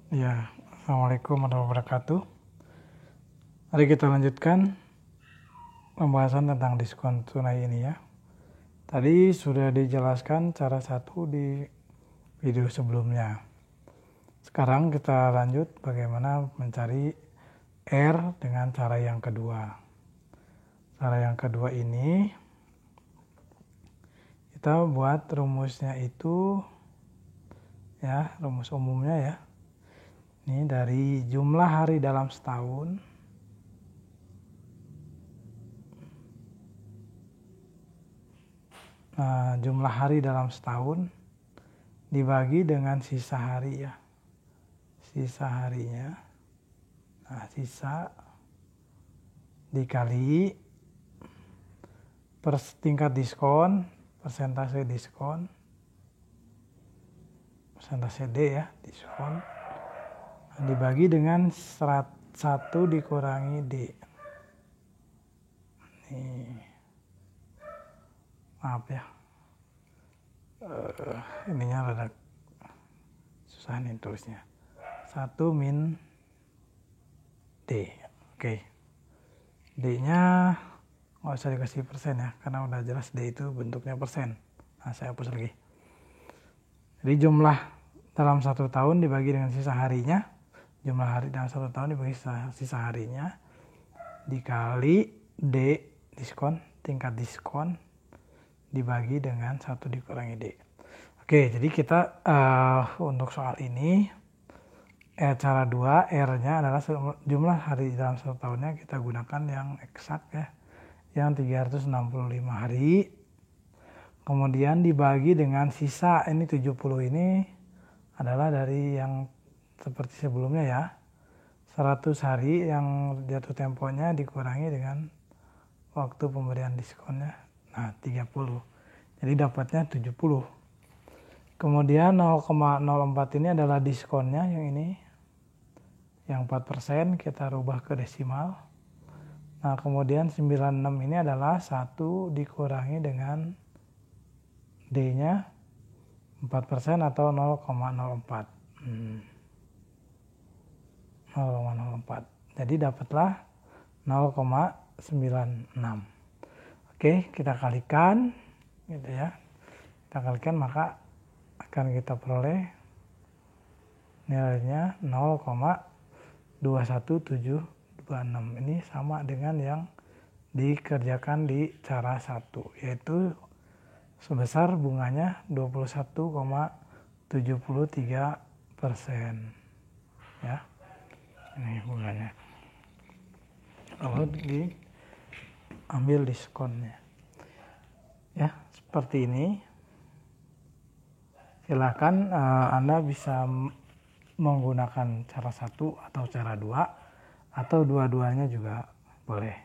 Ya, Assalamualaikum warahmatullahi wabarakatuh. Mari kita lanjutkan pembahasan tentang diskon tunai ini ya. Tadi sudah dijelaskan cara satu di video sebelumnya. Sekarang kita lanjut bagaimana mencari R dengan cara yang kedua. Cara yang kedua ini kita buat rumusnya itu ya, rumus umumnya ya. Ini dari jumlah hari dalam setahun jumlah hari dalam setahun dibagi dengan sisa hari ya. Sisa harinya. Nah, sisa dikali tingkat diskon, persentase diskon, persentase D ya, diskon. Dibagi dengan 1 dikurangi D. Nih. Maaf ya. Ininya rada susah nih tulisnya. 1 min D. Oke. D-nya nggak usah dikasih persen ya, karena udah jelas D itu bentuknya persen. Nah, saya hapus lagi. Jadi jumlah dalam 1 tahun dibagi dengan sisa harinya, jumlah hari dalam 1 tahun dibagi sisa harinya, dikali D, diskon, tingkat diskon, dibagi dengan 1 dikurangi D. Oke, jadi kita untuk soal ini, cara 2, R-nya adalah jumlah hari dalam 1 tahunnya kita gunakan yang eksak ya, yang 365 hari. Kemudian dibagi dengan sisa, ini 70 ini adalah dari yang seperti sebelumnya ya. 100 hari yang jatuh temponya dikurangi dengan waktu pemberian diskonnya. Nah, 30. Jadi dapatnya 70. Kemudian 0,04 ini adalah diskonnya yang ini. Yang 4% kita rubah ke desimal. Nah, kemudian 96 ini adalah 1 dikurangi dengan D-nya 4% atau 0,04. 0,04. Jadi dapatlah 0,96. Oke, kita kalikan gitu ya. Kita kalikan maka akan kita peroleh nilainya 0,21726. Ini sama dengan yang dikerjakan di cara 1, yaitu sebesar bunganya 21,73% ya. Ini bunganya. Lalu diambil diskonnya. Ya, seperti ini. Silakan Anda bisa menggunakan cara 1 atau cara 2 atau dua-duanya juga boleh.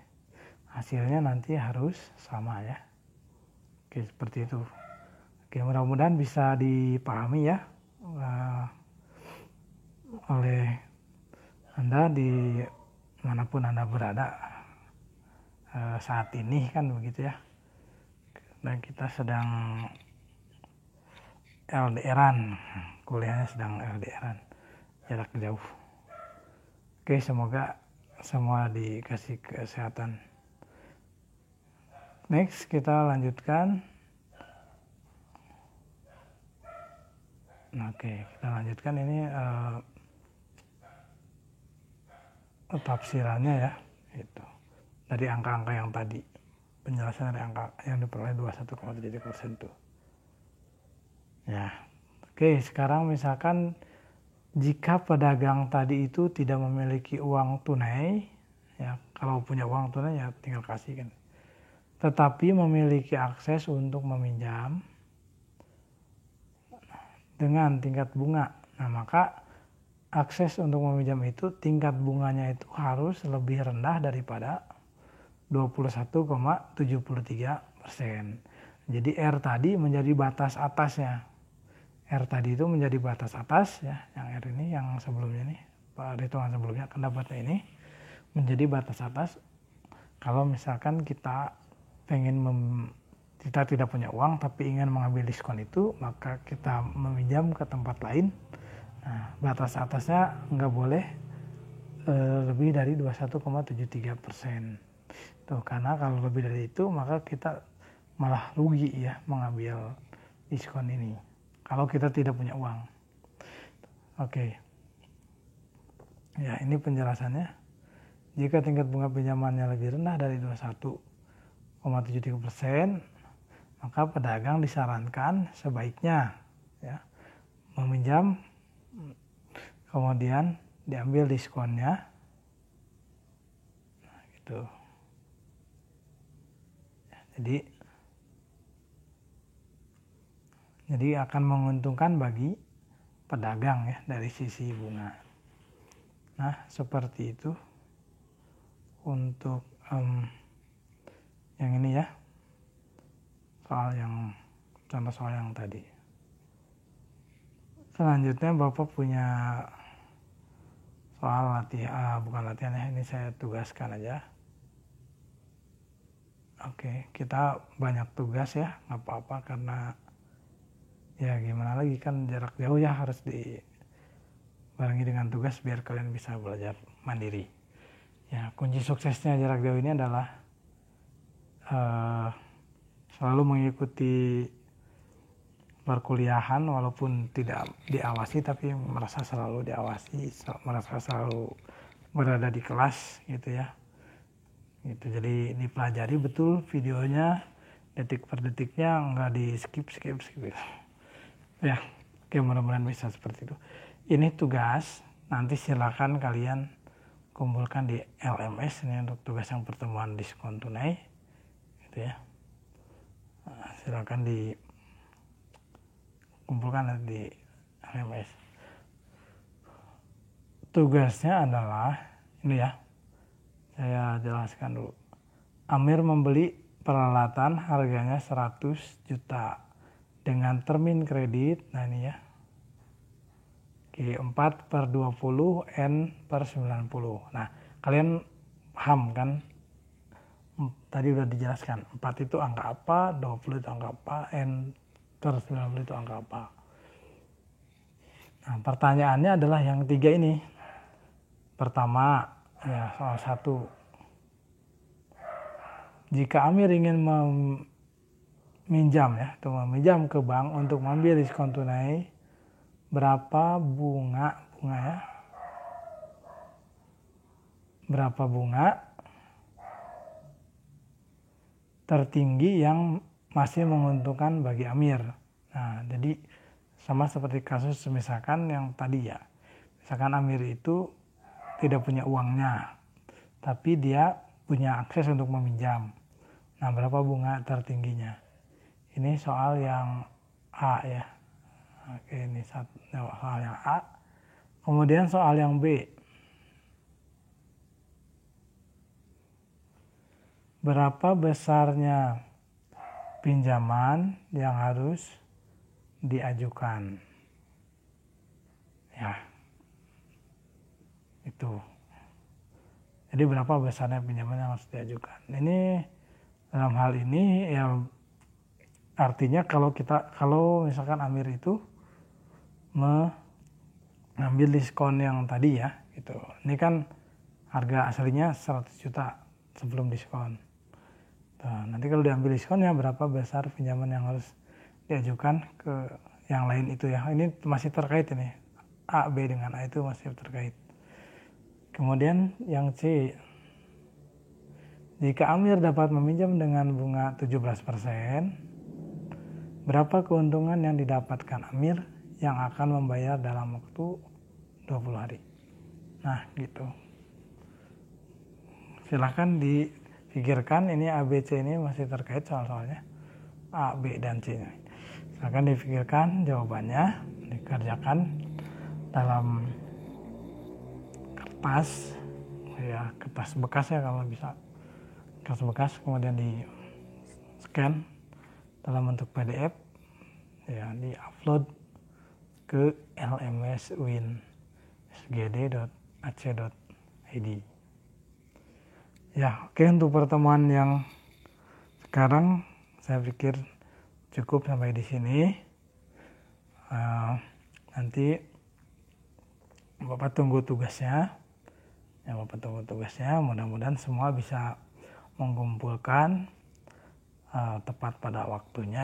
Hasilnya nanti harus sama ya. Oke, seperti itu. Oke, mudah-mudahan bisa dipahami ya oleh Anda di manapun Anda berada saat ini kan begitu ya. Dan kita sedang LDR-an, kuliahnya sedang LDR-an, jarak jauh. Oke, semoga semua dikasih kesehatan. Next, kita lanjutkan. Oke, kita lanjutkan ini tafsirannya ya, itu dari angka-angka yang tadi, penjelasan dari angka yang diperoleh 21,3% itu. Ya, oke. Sekarang misalkan jika pedagang tadi itu tidak memiliki uang tunai, ya kalau punya uang tunai ya tinggal kasih kan. Tetapi memiliki akses untuk meminjam dengan tingkat bunga. Nah, maka akses untuk meminjam itu tingkat bunganya itu harus lebih rendah daripada 21,73%. Jadi R tadi menjadi batas atasnya. R tadi itu menjadi batas atas ya, yang R ini yang sebelumnya nih, perhitungan sebelumnya akan dapatnya ini menjadi batas atas. Kalau misalkan kita kita tidak punya uang tapi ingin mengambil diskon itu, maka kita meminjam ke tempat lain Nah, batas atasnya nggak boleh lebih dari 21,73%. Tuh, karena kalau lebih dari itu maka kita malah rugi ya mengambil diskon ini kalau kita tidak punya uang. Oke. Ya, ini penjelasannya. Jika tingkat bunga pinjamannya lebih rendah dari 21,73%, maka pedagang disarankan sebaiknya ya meminjam, kemudian diambil diskonnya. Nah, gitu. Jadi akan menguntungkan bagi pedagang ya dari sisi bunga. Nah, seperti itu untuk yang ini ya, contoh soal yang tadi. Selanjutnya Bapak punya soal latihan, bukan latihan ya, ini saya tugaskan aja. Oke, kita banyak tugas ya, nggak apa-apa karena ya gimana lagi kan jarak jauh ya, harus dibarengi dengan tugas biar kalian bisa belajar mandiri. Ya, kunci suksesnya jarak jauh ini adalah selalu mengikuti perkuliahan walaupun tidak diawasi, tapi merasa selalu diawasi, merasa selalu berada di kelas gitu ya. Gitu, jadi dipelajari betul videonya detik per detiknya, nggak di skip ya. Oke, mudah-mudahan bisa seperti itu. Ini tugas, nanti silakan kalian kumpulkan di LMS ini untuk tugas yang pertemuan diskon tunai gitu ya. Nah, silakan dikumpulkan di LMS. Tugasnya adalah ini ya, saya jelaskan dulu. Amir membeli peralatan harganya 100 juta dengan termin kredit, nah ini ya, Q4/20 N/90. Nah, kalian paham kan? Tadi udah dijelaskan, 4 itu angka apa, 20 itu angka apa, N/90 itu angka apa. Nah, pertanyaannya adalah yang 3 ini. Pertama, ya soal 1. Jika Amir ingin meminjam ke bank untuk mengambil diskon tunai, berapa bunga ya? Berapa bunga tertinggi yang masih menguntungkan bagi Amir? Nah, jadi sama seperti kasus misalkan yang tadi ya. Misalkan Amir itu tidak punya uangnya, tapi dia punya akses untuk meminjam. Nah, berapa bunga tertingginya? Ini soal yang A ya. Oke, ini soal yang A. Kemudian soal yang B. Berapa besarnya pinjaman yang harus diajukan? Ya, itu. Jadi berapa besarnya pinjaman yang harus diajukan? Ini dalam hal ini ya artinya kalau misalkan Amir itu mengambil diskon yang tadi ya, gitu. Ini kan harga aslinya 100 juta sebelum diskon. Nah, nanti kalau diambil diskonnya berapa besar pinjaman yang harus diajukan ke yang lain itu ya. Ini masih terkait ini. A, B dengan A itu masih terkait. Kemudian yang C. Jika Amir dapat meminjam dengan bunga 17%, berapa keuntungan yang didapatkan Amir yang akan membayar dalam waktu 20 hari? Nah, gitu. Silahkan dipikirkan, ini A, B, C ini masih terkait soal-soalnya. A, B, dan C. Silahkan dipikirkan jawabannya, dikerjakan dalam kertas, ya kertas bekas ya kalau bisa. Kertas bekas, kemudian di scan dalam bentuk PDF, ya di-upload ke LMS Win sgd.ac.id. Ya, oke, untuk pertemuan yang sekarang saya pikir cukup sampai di sini. Nanti Bapak tunggu tugasnya. Ya, Bapak tunggu tugasnya. Mudah-mudahan semua bisa mengumpulkan tepat pada waktunya.